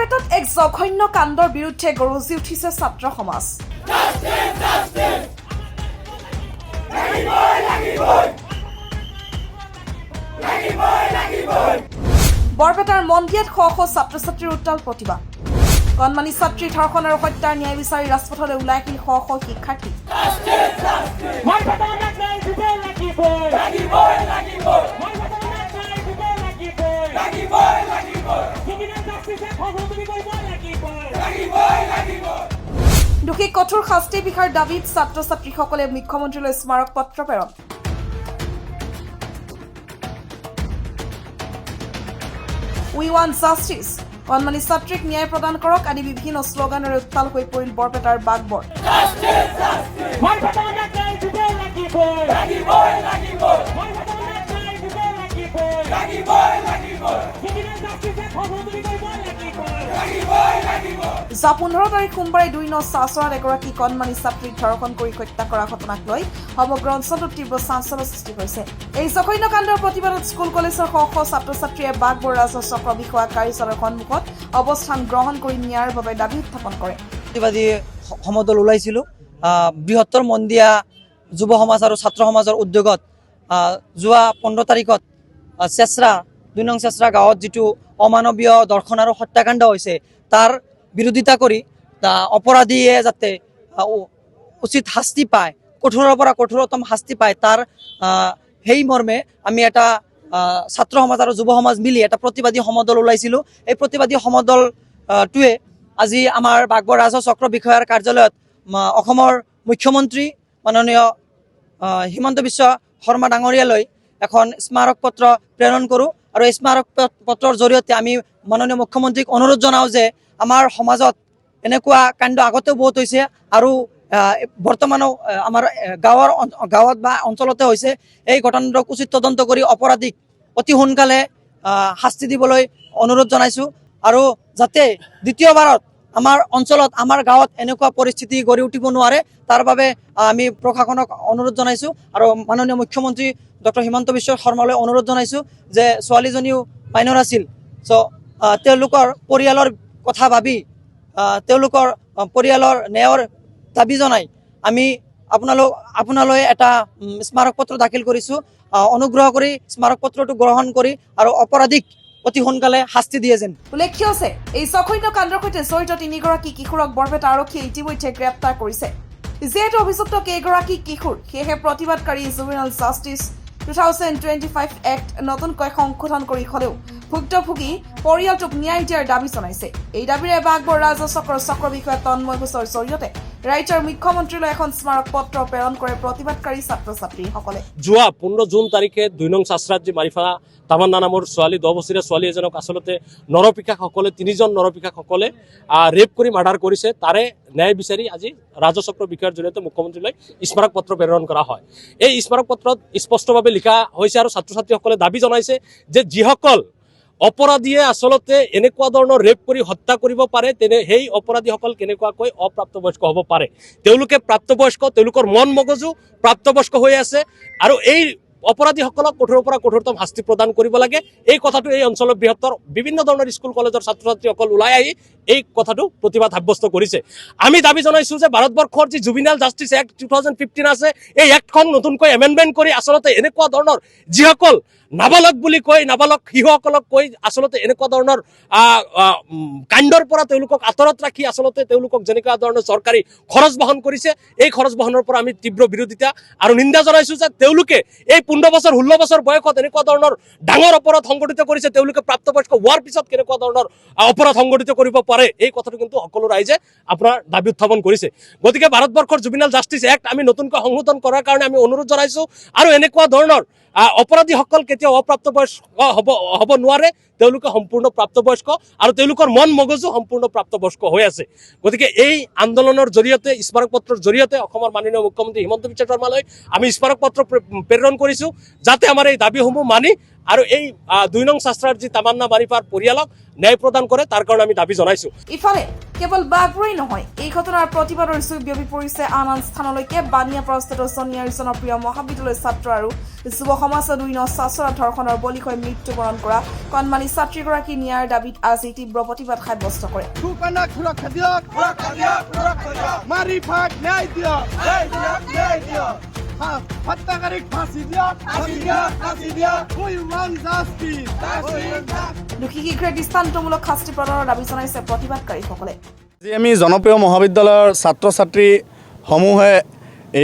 বৰপেটাত এক জঘন্য কাণ্ডৰ বিৰুদ্ধে গৰজি উঠিছে ছাত্ৰ সমাজ। বৰপেটাৰ মন্দিয়াত শ শ ছাত্ৰ ছাত্ৰীৰ উত্তাল প্ৰতিবাদ। কণমানি ছাত্ৰীৰ ধৰ্ষণ আৰু হত্যাৰ ন্যায় বিচাৰি ৰাজপথলৈ ওলাই আহিল শ শ শিক্ষাৰ্থী। দোষীক কঠোৰ শাস্তি বিহাৰ দাবীত ছাত্ৰ ছাত্ৰীসকলে মুখ্যমন্ত্ৰীলৈ স্মাৰক পত্ৰ প্ৰেৰণ। উই ৱান্ট জাষ্টিছ, কণমানি ছাত্ৰীক ন্যায় প্ৰদান কৰক আদি বিভিন্ন শ্লোগানেৰে উত্তাল হৈ পৰিল বৰপেটাৰ বাগবৰ। যোৱা 15 তাৰিখ সোমবাৰে 2-9 এগৰাকী কণমানি ছাত্ৰীক ধৰ্ষণ কৰি হত্যা কৰা ঘটনাক লৈ সমগ্ৰ অঞ্চলটোত তীব্ৰ চাঞ্চল্যৰ সৃষ্টি হৈছে। এই জঘন্য কাণ্ডৰ প্ৰতিবাদত স্কুল কলেজৰ শ শ ছাত্ৰ ছাত্ৰীয়ে বাগবৰ ৰাজহ চক্ৰ বিষয়া কাৰ্যালয়ৰ সন্মুখত অৱস্থান গ্ৰহণ কৰি ন্যায়ৰ বাবে দাবী উত্থাপন কৰে। প্ৰতিবাদী সমদল ওলাইছিলো বৃহত্তৰ মন্দিয়া যুৱ সমাজ আৰু ছাত্ৰ সমাজৰ উদ্যোগত যোৱা 15 তাৰিখত চেচৰা 2 নং চেচৰা গাঁৱত যিটো অমানৱীয় দৰ্শন আৰু হত্যাকাণ্ড হৈছে তাৰ বিৰোধিতা কৰি অপৰাধীয়ে যাতে উচিত শাস্তি পায়, কঠোৰৰ পৰা কঠোৰতম শাস্তি পায়, তাৰ সেই মৰ্মে আমি এটা ছাত্ৰ সমাজ আৰু যুৱ সমাজ মিলি এটা প্ৰতিবাদী সমদল ওলাইছিলোঁ। এই প্ৰতিবাদী সমদলটোৱে আজি আমাৰ বাগবৰ ৰাজহ চক্ৰ বিষয়াৰ কাৰ্যালয়ত অসমৰ মুখ্যমন্ত্ৰী মাননীয় হিমন্ত বিশ্ব শৰ্মা ডাঙৰীয়ালৈ এখন স্মাৰক পত্ৰ প্ৰেৰণ কৰোঁ আৰু এই স্মাৰক পত্ৰৰ জৰিয়তে আমি মাননীয় মুখ্যমন্ত্ৰীক অনুৰোধ জনাওঁ যে আমাৰ সমাজত এনেকুৱা কাণ্ড আগতেও বহুত হৈছে আৰু বৰ্তমানো আমাৰ গাঁৱত বা অঞ্চলতে হৈছে। এই ঘটনাটোক উচিত তদন্ত কৰি অপৰাধীক অতি সোনকালে শাস্তি দিবলৈ অনুৰোধ জনাইছোঁ আৰু যাতে দ্বিতীয়বাৰত আমাৰ অঞ্চলত আমাৰ গাঁৱত এনেকুৱা পৰিস্থিতি গঢ়ি উঠিব নোৱাৰে তাৰ বাবে আমি প্ৰশাসনক অনুৰোধ জনাইছোঁ আৰু মাননীয় মুখ্যমন্ত্ৰী ডক্টৰ হিমন্ত বিশ্ব শৰ্মালৈ অনুৰোধ জনাইছোঁ যে ছোৱালীজনীও মাইনৰ আছিল, তেওঁলোকৰ পৰিয়ালৰ কথা ভাবি তেওঁলোকৰ পৰিয়ালৰ ন্যায়ৰ দাবী জনাই আমি আপোনালৈ এটা স্মাৰক পত্ৰ দাখিল কৰিছোঁ। অনুগ্ৰহ কৰি স্মাৰক পত্ৰটো গ্ৰহণ কৰি আৰু অপৰাধীক অতি সোনকালে শাস্তি দিয়ে যেন। উল্লেখ্য যে এই জঘন্য কাণ্ডৰ সৈতে জড়িত 3গৰাকী কিশোৰক বৰপেটা আৰক্ষীয়ে ইতিমধ্যে গ্ৰেপ্তাৰ কৰিছে। যিহেতু অভিযুক্ত কেইগৰাকী কিশোৰ, সেয়েহে প্ৰতিবাদকাৰী জুভেনাইল জাষ্টিছ 2025 এক্ট নতুনকৈ সংশোধন কৰি হ'লেও ভুক্তভোগী পৰিয়ালটোক ন্যায় দিয়াৰ দাবী জনাইছে। এই দাবীৰে বাগবৰ ৰাজহ চক্ৰৰ চক্ৰ বিষয়া তন্ময় ঘোষৰ জৰিয়তে ৰাজ্যৰ মুখ্যমন্ত্ৰীলৈ এখন স্মাৰক পত্ৰ প্ৰেৰণ কৰে প্ৰতিবাদকাৰী ছাত্ৰ ছাত্ৰীসকলে। যোৱা 15 জুন তাৰিখে 2 নং চাচৰাত যি মাৰিফা তামান্না নামৰ ছোৱালী 10 বছৰীয়া ছোৱালী এজনক আচলতে নৰপিশাসকলে 3জন নৰপিশাসকলে ৰেপ কৰি মাৰ্ডাৰ কৰিছে। তাৰে ন্যায় বিচাৰি আজি ৰাজহ চক্ৰ বিষয়াৰ জৰিয়তে মুখ্যমন্ত্ৰীলৈ স্মাৰক পত্ৰ প্ৰেৰণ কৰা হয়। এই স্মাৰক পত্ৰত স্পষ্টভাৱে লিখা হৈছে আৰু ছাত্ৰ ছাত্ৰীসকলে দাবী জনাইছে যে যিসকল অপৰাধীয়ে আচলতে এনেকুৱা ধৰণৰ ৰেপ কৰি হত্যা কৰিব পাৰে তেনে সেই অপৰাধীসকল কেনেকুৱাকৈ অপ্ৰাপ্তবয়স্ক হ'ব পাৰে। তেওঁলোকে প্ৰাপ্তবয়স্ক, তেওঁলোকৰ মন মগজু প্ৰাপ্তবয়স্ক হৈ আছে আৰু এই অপৰাধীসকলক কঠোৰৰ পৰা কঠোৰতম শাস্তি প্ৰদান কৰিব লাগে। এই কথাটো এই অঞ্চলৰ বৃহত্তৰ বিভিন্ন ধৰণৰ স্কুল কলেজৰ ছাত্ৰ ছাত্ৰীসকল ওলাই আহি এই কথাটো প্ৰতিবাদ সাব্যস্ত কৰিছে। আমি দাবী জনাইছোঁ যে ভাৰতবৰ্ষৰ যি জুভেনাইল জাষ্টিছ এক্ট 2015 আছে, এই এক্টখন নতুনকৈ এমেণ্ডমেণ্ট কৰি আচলতে এনেকুৱা ধৰণৰ যিসকল নাবালক বুলি কৈ নাবালক শিশুসকলক কৈ আচলতে এনেকুৱা ধৰণৰ কাণ্ডৰ পৰা তেওঁলোকক আঁতৰত ৰাখি আচলতে তেওঁলোকক যেনেকুৱা ধৰণৰ চৰকাৰী খৰচ বহন কৰিছে, এই খৰচ বহনৰ পৰা আমি তীব্ৰ বিৰোধিতা আৰু নিন্দা জনাইছোঁ যে তেওঁলোকে এই 15 বছৰ 16 বছৰ বয়সত এনেকুৱা ধৰণৰ ডাঙৰ অপৰাধ সংঘটিত কৰিছে। তেওঁলোকে প্ৰাপ্তবয়স্ক হোৱাৰ পিছত কেনেকুৱা ধৰণৰ অপৰাধ সংঘটিত কৰিব পাৰে এই কথাটো কিন্তু সকলো ৰাইজে আপোনাৰ দাবী উত্থাপন কৰিছে। গতিকে ভাৰতবৰ্ষৰ জুভেনাইল জাষ্টিছ এক্ট আমি নতুনকৈ সংশোধন কৰাৰ কাৰণে আমি অনুৰোধ জনাইছোঁ আৰু এনেকুৱা ধৰণৰ অপৰাধীসকল কেতিয়াও অপ্ৰাপ্তবয়স্ক হ'ব নোৱাৰে। তেওঁলোকে সম্পূৰ্ণ প্ৰাপ্তবয়স্ক আৰু তেওঁলোকৰ মন মগজু সম্পূৰ্ণ প্ৰাপ্তবয়স্ক হৈ আছে। গতিকে এই আন্দোলনৰ জৰিয়তে স্মাৰক পত্ৰৰ জৰিয়তে অসমৰ মাননীয় মুখ্যমন্ত্ৰী হিমন্ত বিশ্ব শৰ্মালৈ আমি স্মাৰক পত্ৰ প্ৰেৰণ কৰিছোঁ যাতে আমাৰ এই দাবীসমূহ মানি আৰু এই 2 নং চাচৰাৰ যি তামান্না মাৰিফাৰ পৰিয়ালক ন্যায় প্ৰদান কৰে তাৰ কাৰণে আমি দাবী জনাইছোঁ। ইফালে কেৱল বাগবৰেই নহয়, এই ঘটনাৰ প্ৰতিবাদৰ জুই বিয়পি পৰিছে আন আন স্থানলৈকে। বানিয়া প্ৰস্তুত সোণিয়াৰ জনপ্ৰিয় মহাবিদ্যালয়ৰ ছাত্ৰ আৰু যুৱ সমাজৰ 2 নং ছাত্ৰৰ ধৰ্ষণৰ বলি হৈ মৃত্যুবৰণ কৰা কণমানি ছাত্ৰীগৰাকী ন্যায়ৰ দাবীত আজি তীব্ৰ প্ৰতিবাদ সাব্যস্ত কৰে। সুকন্যাক সুৰক্ষা দিয়ক, মাৰিফাক ন্যায় দিয়ক, হত্যাকাৰীক ফাঁচি দিয়ক, We want justice. দোষী শীঘ্ৰে দৃষ্টান্তমূলক শাস্তি প্ৰদানৰ দাবী জনাইছে প্ৰতিবাদকাৰীসকলে। আজি আমি জনপ্ৰিয় মহাবিদ্যালয়ৰ ছাত্ৰ ছাত্ৰীসমূহে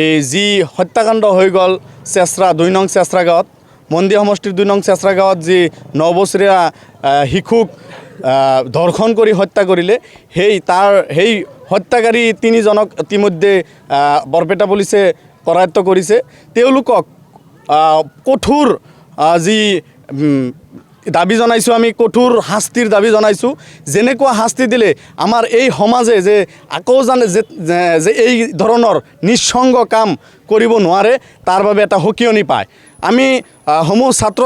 এই যি হত্যাকাণ্ড হৈ গ'ল চেচৰা 2 নং চেচৰা গাঁৱত, মন্দিৰ সমষ্টিৰ 2 নং চেচৰা গাঁৱত যি 9 বছৰীয়া শিশুক ধৰ্ষণ কৰি হত্যা কৰিলে, সেই হত্যাকাৰী 3 জনক ইতিমধ্যে বৰপেটা পুলিচে কৰায়ত্ব কৰিছে। তেওঁলোকক কঠোৰ যি দাবী জনাইছোঁ, আমি কঠোৰ শাস্তিৰ দাবী জনাইছোঁ। যেনেকুৱা শাস্তি দিলে আমাৰ এই সমাজে যে আকৌ জানে যে এই ধৰণৰ নিঃসংগ কাম কৰিব নোৱাৰে, তাৰ বাবে এটা সকিয়নি পায়। আমি সমূহ ছাত্ৰ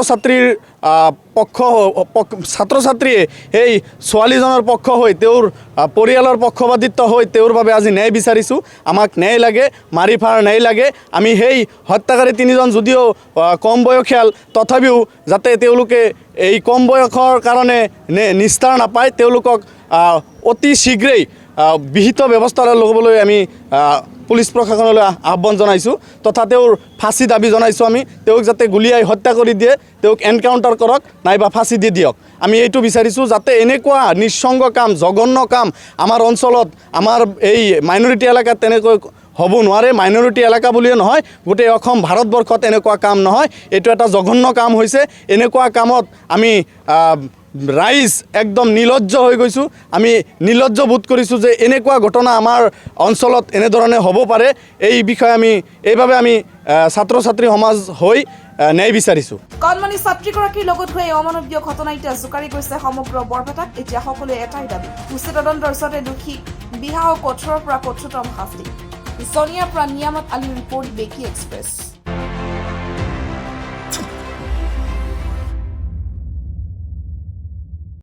ছাত্ৰীয়ে সেই ছোৱালীজনৰ পক্ষ হৈ তেওঁৰ পৰিয়ালৰ পক্ষপাতিত্ব হৈ তেওঁৰ বাবে আজি ন্যায় বিচাৰিছোঁ। আমাক ন্যায় লাগে, মাৰিফাৰ ন্যায় লাগে। আমি সেই হত্যাকাৰী 3 জন যদিও কম বয়সীয়াল, তথাপিও যাতে তেওঁলোকে এই কম বয়সৰ কাৰণে নিস্তাৰ নাপায়, তেওঁলোকক অতি শীঘ্ৰেই বিহিত ব্যৱস্থা ল'বলৈ আমি পুলিচ প্ৰশাসনলৈ আহ্বান জনাইছোঁ, তথা তেওঁৰ ফাঁচি দাবী জনাইছোঁ। আমি তেওঁক যাতে গুলীয়াই হত্যা কৰি দিয়ে, তেওঁক এনকাউণ্টাৰ কৰক, নাইবা ফাঁচি দি দিয়ক। আমি এইটো বিচাৰিছোঁ যাতে এনেকুৱা নিঃসংগ কাম, জঘন্য কাম আমাৰ অঞ্চলত, আমাৰ এই মাইনৰিটি এলেকাত তেনেকৈ হ'ব নোৱাৰে। মাইনৰিটি এলেকা বুলিয়ে নহয়, গোটেই অসম ভাৰতবৰ্ষত এনেকুৱা কাম নহয়। এইটো এটা জঘন্য কাম হৈছে। এনেকুৱা কামত আমি ৰাইজ একদম নিলজ্জ হৈ গৈছোঁ। আমি নিলজ্জ বোধ কৰিছোঁ যে এনেকুৱা ঘটনা আমাৰ অঞ্চলত এনেধৰণে হ'ব পাৰে। এই বিষয়ে এইভাবে আমি ছাত্ৰ ছাত্ৰী সমাজ হৈ ন্যায় বিচাৰিছোঁ। কণমানি ছাত্ৰীগৰাকীৰ লগত হোৱা এই অমানৱীয় ঘটনা এতিয়া জোকাৰি গৈছে সমগ্ৰ বৰপেটাক। এতিয়া সকলোৱে এটাই দাবী, উচিত তদন্তৰ পিছতে দোষীক বিহা কঠোৰৰ পৰা কঠোৰতম শাস্তি। জনিয়াৰ পৰা নিয়ামত আলীৰ ৰিপৰ্ট, বেকি এক্সপ্ৰেছ।